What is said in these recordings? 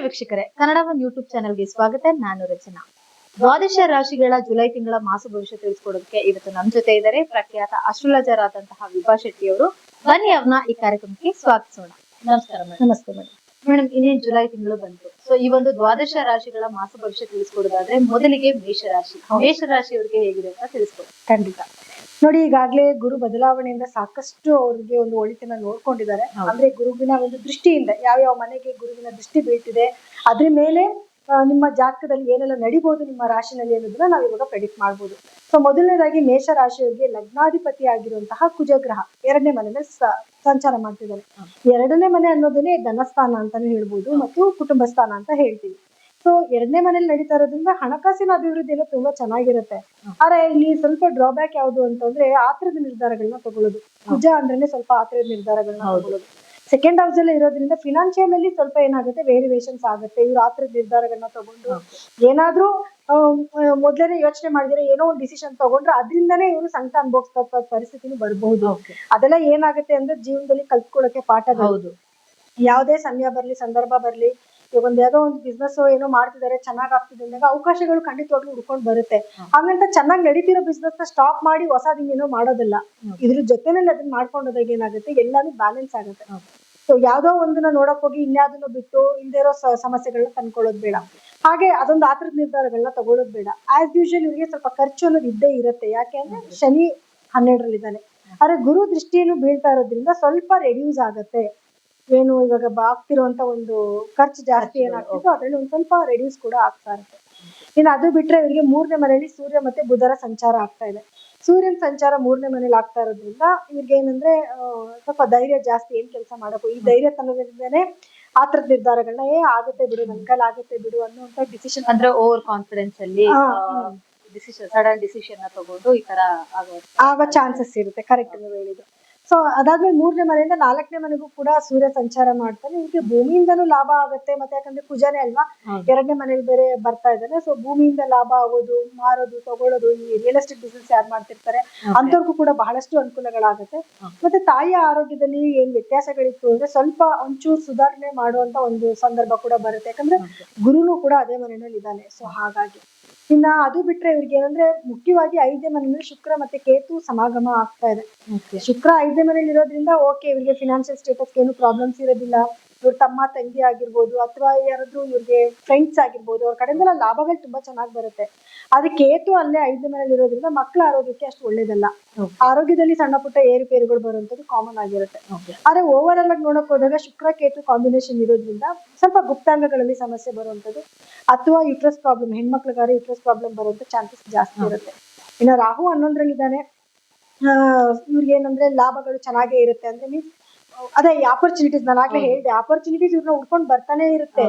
ವೀಕ್ಷಕರೇ, Kannada one YouTube ಚಾನೆಲ್ಗೆ ಸ್ವಾಗತ. ನಾನು ರಚನಾ. ದ್ವಾದಶ ರಾಶಿಗಳ ಜುಲೈ ತಿಂಗಳ ಮಾಸ ಭವಿಷ್ಯ ತಿಳಿಸ್ಕೊಡೋದಕ್ಕೆ ಇವತ್ತು ನಮ್ಮ ಜೊತೆ ಇದ್ದಾರೆ ಪ್ರಖ್ಯಾತ ಅಸ್ಟ್ರಾಲಜರ್ ಆದಂತಹ ವಿಭಾ ಶೆಟ್ಟಿ ಅವರು. ಬನ್ನಿ ಅವ್ರನ್ನ ಈ ಕಾರ್ಯಕ್ರಮಕ್ಕೆ ಸ್ವಾಗತಿಸೋಣ. ನಮಸ್ಕಾರ ಮೇಡಮ್. ನಮಸ್ತೆ ಮೇಡಮ್. ಮೇಡಮ್, ಇನ್ನೇನ್ ಜುಲೈ ತಿಂಗಳು ಬಂತು. ಸೊ ಈ ಒಂದು ದ್ವಾದಶ ರಾಶಿಗಳ ಮಾಸ ಭವಿಷ್ಯ ತಿಳಿಸ್ಕೊಡೋದಾದ್ರೆ ಮೊದಲಿಗೆ ಮೇಷರಾಶಿ. ಮೇಷರಾಶಿಯವರಿಗೆ ಹೇಗಿದೆ ಅಂತ ತಿಳಿಸ್ಕೊಡಿ. ಖಂಡಿತ ನೋಡಿ, ಈಗಾಗ್ಲೇ ಗುರು ಬದಲಾವಣೆಯಿಂದ ಸಾಕಷ್ಟು ಅವ್ರಿಗೆ ಒಂದು ಒಳಿತನ್ನ ನೋಡ್ಕೊಂಡಿದ್ದಾರೆ. ಅಂದ್ರೆ ಗುರುವಿನ ಒಂದು ದೃಷ್ಟಿಯಿಂದ ಯಾವ ಮನೆಗೆ ಗುರುವಿನ ದೃಷ್ಟಿ ಬೀಳ್ತಿದೆ, ಅದ್ರ ಮೇಲೆ ನಿಮ್ಮ ಜಾತಕದಲ್ಲಿ ಏನೆಲ್ಲ ನಡಿಬಹುದು ನಿಮ್ಮ ರಾಶಿನಲ್ಲಿ ಅನ್ನೋದನ್ನ ನಾವ್ ಇವಾಗ ಪ್ರೆಡಿಕ್ಟ್ ಮಾಡ್ಬೋದು. ಸೊ ಮೊದಲನೇದಾಗಿ ಮೇಷ ರಾಶಿಯವರಿಗೆ ಲಗ್ನಾಧಿಪತಿ ಆಗಿರುವಂತಹ ಕುಜಗ್ರಹ 2ನೇ ಮನೆಯಲ್ಲಿ ಸಂಚಾರ ಮಾಡ್ತಿದ್ದಾರೆ. 2ನೇ ಮನೆ ಅನ್ನೋದನ್ನೇ ಧನಸ್ಥಾನ ಅಂತಾನು ಹೇಳ್ಬೋದು ಮತ್ತು ಕುಟುಂಬ ಸ್ಥಾನ ಅಂತ ಹೇಳ್ತೀವಿ. ಸೊ 2ನೇ ಮನೇಲಿ ನಡೀತಾ ಇರೋದ್ರಿಂದ ಹಣಕಾಸಿನ ಅಭಿವೃದ್ಧಿ ಎಲ್ಲ ತುಂಬಾ ಚೆನ್ನಾಗಿರುತ್ತೆ. ಆದ್ರೆ ಇಲ್ಲಿ ಸ್ವಲ್ಪ ಡ್ರಾಬ್ಯಾಕ್ ಯಾವುದು ಅಂತಂದ್ರೆ ಆತರದ ನಿರ್ಧಾರಗಳನ್ನ ತಗೊಳ್ಳೋದು. ಕುಜ ಅಂದ್ರೇನೆ ಸ್ವಲ್ಪ ಆತರದ ನಿರ್ಧಾರಗಳನ್ನ ತಗೊಳ್ಳೋದು. ಸೆಕೆಂಡ್ ಹೌಸ್ ಅಲ್ಲಿ ಇರೋದ್ರಿಂದ ಫಿನಾನ್ಷಿಯಲ್ ಅಲ್ಲಿ ಸ್ವಲ್ಪ ಏನಾಗುತ್ತೆ, ವೇರಿಯೇಷನ್ಸ್ ಆಗುತ್ತೆ. ಇವ್ರು ಆತರದ ನಿರ್ಧಾರಗಳನ್ನ ತಗೊಂಡು ಏನಾದ್ರೂ ಮೊದ್ಲೇನೆ ಯೋಚನೆ ಮಾಡಿದ್ರೆ ಏನೋ ಒಂದು ಡಿಸಿಷನ್ ತಗೊಂಡ್ರೆ ಅದರಿಂದನೇ ಇವರು ಸಂಕಟ ಅನುಭವಿಸ್ತಾ ಪರಿಸ್ಥಿತಿನೂ ಬರ್ಬಹುದು. ಅದೆಲ್ಲ ಏನಾಗುತ್ತೆ ಅಂದ್ರೆ ಜೀವನದಲ್ಲಿ ಕಲ್ತ್ಕೊಳ್ಳೋಕೆ ಪಾಠಗಳು. ಯಾವುದೇ ಸಮಯ ಬರ್ಲಿ, ಸಂದರ್ಭ ಬರ್ಲಿ, ಯಾವ್ದೋ ಒಂದು ಬಿಸ್ನೆಸ್ ಏನೋ ಮಾಡ್ತಿದ್ದಾರೆ, ಚೆನ್ನಾಗ್ ಆಗ್ತಿದೆ ಅಂದಾಗ ಅವಕಾಶಗಳು ಖಂಡಿತವಾಗ್ಲೂ ಹುಡ್ಕೊಂಡ್ ಬರುತ್ತೆ. ಹಂಗಂತ ಚೆನ್ನಾಗಿ ನಡೀತಿರೋ ಬಿಸ್ನೆಸ್ ನ ಸ್ಟಾಪ್ ಮಾಡಿ ಹೊಸದಿಂಗೇನೋ ಮಾಡೋದಿಲ್ಲ. ಇದ್ರ ಜೊತೆನಲ್ಲಿ ಅದನ್ನ ಮಾಡ್ಕೊಂಡೋದಾಗ ಏನಾಗುತ್ತೆ, ಎಲ್ಲಾನು ಬ್ಯಾಲೆನ್ಸ್ ಆಗುತ್ತೆ. ಸೊ ಯಾವ್ದೋ ಒಂದನ್ನ ನೋಡಕ್ ಹೋಗಿ ಇನ್ಯಾವುದನ್ನು ಬಿಟ್ಟು ಇಲ್ದೇ ಇರೋ ಸಮಸ್ಯೆಗಳನ್ನ ತಂದ್ಕೊಳ್ಳೋದು ಬೇಡ. ಹಾಗೆ ಅದೊಂದು ಆತರದ ನಿರ್ಧಾರಗಳನ್ನ ತಗೊಳ್ಳೋದು ಬೇಡ. ಆಸ್ ಯೂಶುವಲ್ ಇವ್ರಿಗೆ ಸ್ವಲ್ಪ ಖರ್ಚು ಅನ್ನೋದು ಇದ್ದೇ ಇರುತ್ತೆ. ಯಾಕೆ ಅಂದ್ರೆ ಶನಿ 12ರಲ್ಲಿದ್ದಾನೆ. ಆದ್ರೆ ಗುರು ದೃಷ್ಟಿಯನ್ನು ಬೀಳ್ತಾ ಇರೋದ್ರಿಂದ ಸ್ವಲ್ಪ ರೆಡ್ಯೂಸ್ ಆಗತ್ತೆ. ಏನು ಇವಾಗ ಆಗ್ತಿರುವಂತ ಒಂದು ಖರ್ಚು ಜಾಸ್ತಿ ಏನಾಗ್ತಿತ್ತು ಅದ್ರಲ್ಲಿ ಒಂದ್ ಸ್ವಲ್ಪ ರೆಡ್ಯೂಸ್ ಕೂಡ ಆಗ್ತಾ ಇರುತ್ತೆ. ಇನ್ನು ಅದು ಬಿಟ್ರೆ ಇವರಿಗೆ 3ನೇ ಮನೆಯಲ್ಲಿ ಸೂರ್ಯ ಮತ್ತೆ ಬುಧರ ಸಂಚಾರ ಆಗ್ತಾ ಇದೆ. ಸೂರ್ಯನ ಸಂಚಾರ 3ನೇ ಮನೇಲಿ ಆಗ್ತಾ ಇರೋದ್ರಿಂದ ಇವ್ರಿಗೆ ಏನಂದ್ರೆ ಸ್ವಲ್ಪ ಧೈರ್ಯ ಜಾಸ್ತಿ. ಏನ್ ಕೆಲಸ ಮಾಡಬೇಕು ಈ ಧೈರ್ಯ ತನ್ನೋದ್ರಿಂದಾನೇ ಆತರದ ನಿರ್ಧಾರಗಳನ್ನ ಆಗುತ್ತೆ ಬಿಡು, ನನ್ ಕೈಲಿ ಆಗುತ್ತೆ ಬಿಡು ಅನ್ನುವಂತ ಡಿಸಿಷನ್, ಅಂದ್ರೆ ಓವರ್ ಕಾನ್ಫಿಡೆನ್ಸ್ ಅಲ್ಲಿ ಸಡನ್ ಡಿಸಿಷನ್ ತಗೊಂಡು ಈ ತರ ಆಗೋ ಚಾನ್ಸಸ್ ಇರುತ್ತೆ. ಕರೆಕ್ಟ್ ನೀವು ಹೇಳಿದ್ದು. ಸೊ ಅದಾದ್ಮೇಲೆ 3ನೇ ಮನೆಯಿಂದ 4ನೇ ಮನೆಗೂ ಕೂಡ ಸೂರ್ಯ ಸಂಚಾರ ಮಾಡ್ತಾನೆ. ಇವ್ರಿಗೆ ಭೂಮಿಯಿಂದನೂ ಲಾಭ ಆಗುತ್ತೆ. ಮತ್ತೆ ಯಾಕಂದ್ರೆ ಕುಜನೇ ಅಲ್ವಾ, 2ನೇ ಮನೇಲಿ ಬೇರೆ ಬರ್ತಾ ಇದ್ದಾರೆ. ಸೊ ಭೂಮಿಯಿಂದ ಲಾಭ ಆಗೋದು, ಮಾರೋದು, ತಗೊಳ್ಳೋದು, ಈ ರಿಯಲ್ ಎಸ್ಟೇಟ್ ಬಿಸ್ನೆಸ್ ಯಾರು ಮಾಡ್ತಿರ್ತಾರೆ ಅಂತವ್ರಿಗೂ ಕೂಡ ಬಹಳಷ್ಟು ಅನುಕೂಲಗಳಾಗುತ್ತೆ. ಮತ್ತೆ ತಾಯಿಯ ಆರೋಗ್ಯದಲ್ಲಿ ಏನ್ ವ್ಯತ್ಯಾಸಗಳಿತ್ತು ಅಂದ್ರೆ ಸ್ವಲ್ಪ ಒಂಚೂರು ಸುಧಾರಣೆ ಮಾಡುವಂತ ಒಂದು ಸಂದರ್ಭ ಕೂಡ ಬರುತ್ತೆ. ಯಾಕಂದ್ರೆ ಗುರುನು ಕೂಡ ಅದೇ ಮನೆಯಲ್ಲಿ ಇದ್ದಾನೆ. ಸೊ ಹಾಗಾಗಿ ಇನ್ನ ಅದು ಬಿಟ್ರೆ ಇವ್ರಿಗೆ ಏನಂದ್ರೆ ಮುಖ್ಯವಾಗಿ 5ನೇ ಮನೆಯಲ್ಲಿ ಶುಕ್ರ ಮತ್ತೆ ಕೇತು ಸಮಾಗಮ ಆಗ್ತಾ ಇದೆ. ಶುಕ್ರ 5ನೇ ಮನೇಲಿ ಇರೋದ್ರಿಂದ ಓಕೆ, ಇವ್ರಿಗೆ ಫಿನಾನ್ಷಿಯಲ್ ಸ್ಟೇಟಸ್ ಏನು ಪ್ರಾಬ್ಲಮ್ಸ್ ಇರೋದಿಲ್ಲ. ಇವ್ರ ತಮ್ಮ ತಂಗಿ ಆಗಿರ್ಬೋದು ಅಥವಾ ಯಾರಾದ್ರೂ ಇವ್ರಿಗೆ ಫ್ರೆಂಡ್ಸ್ ಆಗಿರ್ಬೋದು, ಅವ್ರ ಕಡೆಯಿಂದೆಲ್ಲ ಲಾಭಗಳು ತುಂಬಾ ಚೆನ್ನಾಗಿ ಬರುತ್ತೆ. ಅದೇ ಕೇತು ಅಲ್ಲೇ 5ನೇ ಮನೇಲಿ ಇರೋದ್ರಿಂದ ಮಕ್ಕಳ ಆರೋಗ್ಯಕ್ಕೆ ಅಷ್ಟು ಒಳ್ಳೇದಲ್ಲ. ಆರೋಗ್ಯದಲ್ಲಿ ಸಣ್ಣ ಪುಟ್ಟ ಏರುಪೇರುಗಳು ಬರುವಂತದ್ದು ಕಾಮನ್ ಆಗಿರುತ್ತೆ. ಆದ್ರೆ ಓವರ್ ಆಲ್ ಆಗಿ ನೋಡಕ್ ಹೋದಾಗ ಶುಕ್ರ ಕೇತು ಕಾಂಬಿನೇಷನ್ ಇರೋದ್ರಿಂದ ಸ್ವಲ್ಪ ಗುಪ್ತಾಂಗಗಳಲ್ಲಿ ಸಮಸ್ಯೆ ಬರುವಂತದ್ದು ಅಥವಾ ಯುಟ್ರಸ್ ಪ್ರಾಬ್ಲಮ್, ಹೆಣ್ಮಕ್ಳಿಗಾದ್ರೆ ಯುಟ್ರಸ್ ಪ್ರಾಬ್ಲಮ್ ಬರುವಂತ ಚಾನ್ಸಸ್ ಜಾಸ್ತಿ ಇರುತ್ತೆ. ಇನ್ನು ರಾಹು 11ರಲ್ಲಿದ್ದಾನೆ. ಇವ್ರಿಗೆ ಏನಂದ್ರೆ ಲಾಭಗಳು ಚೆನ್ನಾಗೇ ಇರುತ್ತೆ. ಅಂದ್ರೆ ಮೀನ್ಸ್ ಅದೇ ಆಪರ್ಚುನಿಟೀಸ್, ನಾನು ಆಗ್ಲೇ ಹೇಳಿದೆ, ಆಪರ್ಚುನಿಟೀಸ್ ಇವ್ರನ್ನ ಉಡ್ಕೊಂಡು ಬರ್ತಾನೆ ಇರುತ್ತೆ.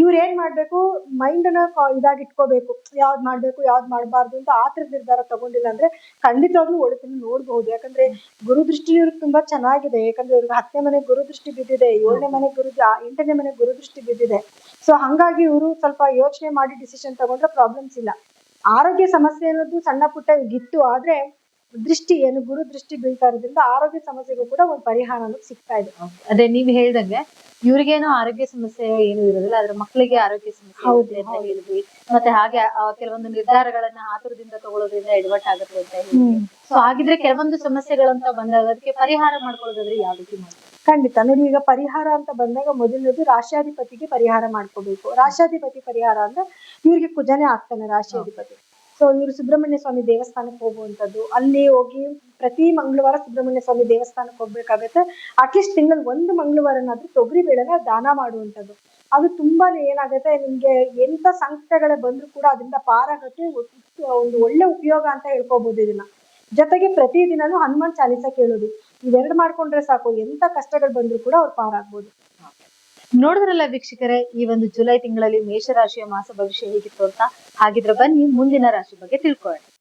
ಇವ್ರ ಏನ್ ಮಾಡ್ಬೇಕು, ಮೈಂಡ್ ನ ಇದಾಗಿ ಇಟ್ಕೋಬೇಕು, ಯಾವ್ದ್ ಮಾಡ್ಬೇಕು ಯಾವ್ದ್ ಮಾಡ್ಬಾರ್ದು ಅಂತ ಆತರ ನಿರ್ಧಾರ ತಗೊಂಡಿಲ್ಲ ಅಂದ್ರೆ ಖಂಡಿತವಾಗ್ಲೂ ಒಳಿತನ್ನ ನೋಡ್ಬಹುದು. ಯಾಕಂದ್ರೆ ಗುರು ದೃಷ್ಟಿ ಇವ್ರಿಗೆ ತುಂಬಾ ಚೆನ್ನಾಗಿದೆ. ಯಾಕಂದ್ರೆ ಇವ್ರಿಗೆ 10ನೇ ಮನೆ ಗುರು ದೃಷ್ಟಿ ಬಿದ್ದಿದೆ, 7ನೇ ಮನೆ 8ನೇ ಮನೆ ಗುರು ದೃಷ್ಟಿ ಬಿದ್ದಿದೆ. ಸೊ ಹಂಗಾಗಿ ಇವರು ಸ್ವಲ್ಪ ಯೋಚನೆ ಮಾಡಿ ಡಿಸಿಷನ್ ತಗೊಂಡ್ರೆ ಪ್ರಾಬ್ಲಮ್ಸ್ ಇಲ್ಲ. ಆರೋಗ್ಯ ಸಮಸ್ಯೆ ಅನ್ನೋದು ಸಣ್ಣ ಪುಟ್ಟ ಗಿತ್ತು. ಆದ್ರೆ ದೃಷ್ಟಿ ಏನು ಗುರು ದೃಷ್ಟಿ ಬೀಳ್ತಾ ಇರೋದ್ರಿಂದ ಆರೋಗ್ಯ ಸಮಸ್ಯೆಗೂ ಕೂಡ ಒಂದು ಪರಿಹಾರ ಅನ್ನೋದು ಸಿಗ್ತಾ ಇದೆ. ಅದೇ ನೀವ್ ಹೇಳ್ದಂಗೆ ಇವ್ರಿಗೇನು ಆರೋಗ್ಯ ಸಮಸ್ಯೆ ಏನು ಇರೋದಿಲ್ಲ, ಆದ್ರೆ ಮಕ್ಕಳಿಗೆ ಆರೋಗ್ಯ ಸಮಸ್ಯೆ ಅಂತ ಹೇಳಿದ್ವಿ. ಮತ್ತೆ ಹಾಗೆ ಕೆಲವೊಂದು ನಿರ್ಧಾರಗಳನ್ನ ಆತುರದಿಂದ ತಗೊಳ್ಳೋದ್ರಿಂದ ಎಡವಟ್ ಆಗುತ್ತೆ ಅಂತ ಹೇಳಿ. ಸೊ ಹಾಗಿದ್ರೆ ಕೆಲವೊಂದು ಸಮಸ್ಯೆಗಳಂತ ಬಂದಾಗ ಅದಕ್ಕೆ ಪರಿಹಾರ ಮಾಡ್ಕೊಳ್ಳೋದಾದ್ರೆ ಯಾವ ರೀತಿ ಮಾಡ್ತಾರೆ? ಖಂಡಿತ ನೋಡಿ, ಈಗ ಪರಿಹಾರ ಅಂತ ಬಂದಾಗ ಮೊದಲನೇದು ರಾಶ್ಯಾಧಿಪತಿಗೆ ಪರಿಹಾರ ಮಾಡ್ಕೋಬೇಕು. ರಾಶ್ಯಾಧಿಪತಿ ಪರಿಹಾರ ಅಂದ್ರೆ ಇವ್ರಿಗೆ ಕುಜನೇ ಆಗ್ತಾನೆ ರಾಶ್ಯಾಧಿಪತಿ. ಸೊ ಇವ್ರು ಸುಬ್ರಹ್ಮಣ್ಯ ಸ್ವಾಮಿ ದೇವಸ್ಥಾನಕ್ಕೆ ಹೋಗುವಂತದ್ದು, ಅಲ್ಲಿ ಹೋಗಿ ಪ್ರತಿ ಮಂಗಳವಾರ ಸುಬ್ರಹ್ಮಣ್ಯ ಸ್ವಾಮಿ ದೇವಸ್ಥಾನಕ್ಕೆ ಹೋಗ್ಬೇಕಾಗತ್ತೆ. ಅಟ್ಲೀಸ್ಟ್ ತಿಂಗಳಲ್ಲಿ 1 ಮಂಗಳವಾರನಾದ್ರೂ ತೊಗರಿ ಬೇಳೆನ ದಾನ ಮಾಡುವಂತದ್ದು. ಅದು ತುಂಬಾನೇ ಏನಾಗುತ್ತೆ, ನಿಮ್ಗೆ ಎಂತ ಸಂಕಟಗಳೇ ಬಂದ್ರು ಕೂಡ ಅದರಿಂದ ಪಾರಾಗಕ್ಕೆ ಒಂದು ಒಳ್ಳೆ ಉಪಯೋಗ ಅಂತ ಹೇಳ್ಕೋಬಹುದು ಇದನ್ನ. ಜೊತೆಗೆ ಪ್ರತಿ ದಿನಾನು ಹನುಮಾನ್ ಚಾಲೀಸ ಕೇಳೋದು, ಇವೆರಡು ಮಾಡ್ಕೊಂಡ್ರೆ ಸಾಕು, ಎಂತ ಕಷ್ಟಗಳು ಬಂದ್ರು ಕೂಡ ಅವ್ರು ಪಾರಾಗ್ಬೋದು. ನೋಡಿದ್ರಲ್ಲ ವೀಕ್ಷಕರೇ, ಈ ಒಂದು ಜುಲೈ ತಿಂಗಳಲ್ಲಿ ಮೇಷರಾಶಿಯ ಮಾಸ ಭವಿಷ್ಯ ಹೇಗಿತ್ತು ಅಂತ. ಹಾಗಿದ್ರೆ ಬನ್ನಿ ಮುಂದಿನ ರಾಶಿ ಬಗ್ಗೆ ತಿಳ್ಕೊಳ್ಳೋಣ.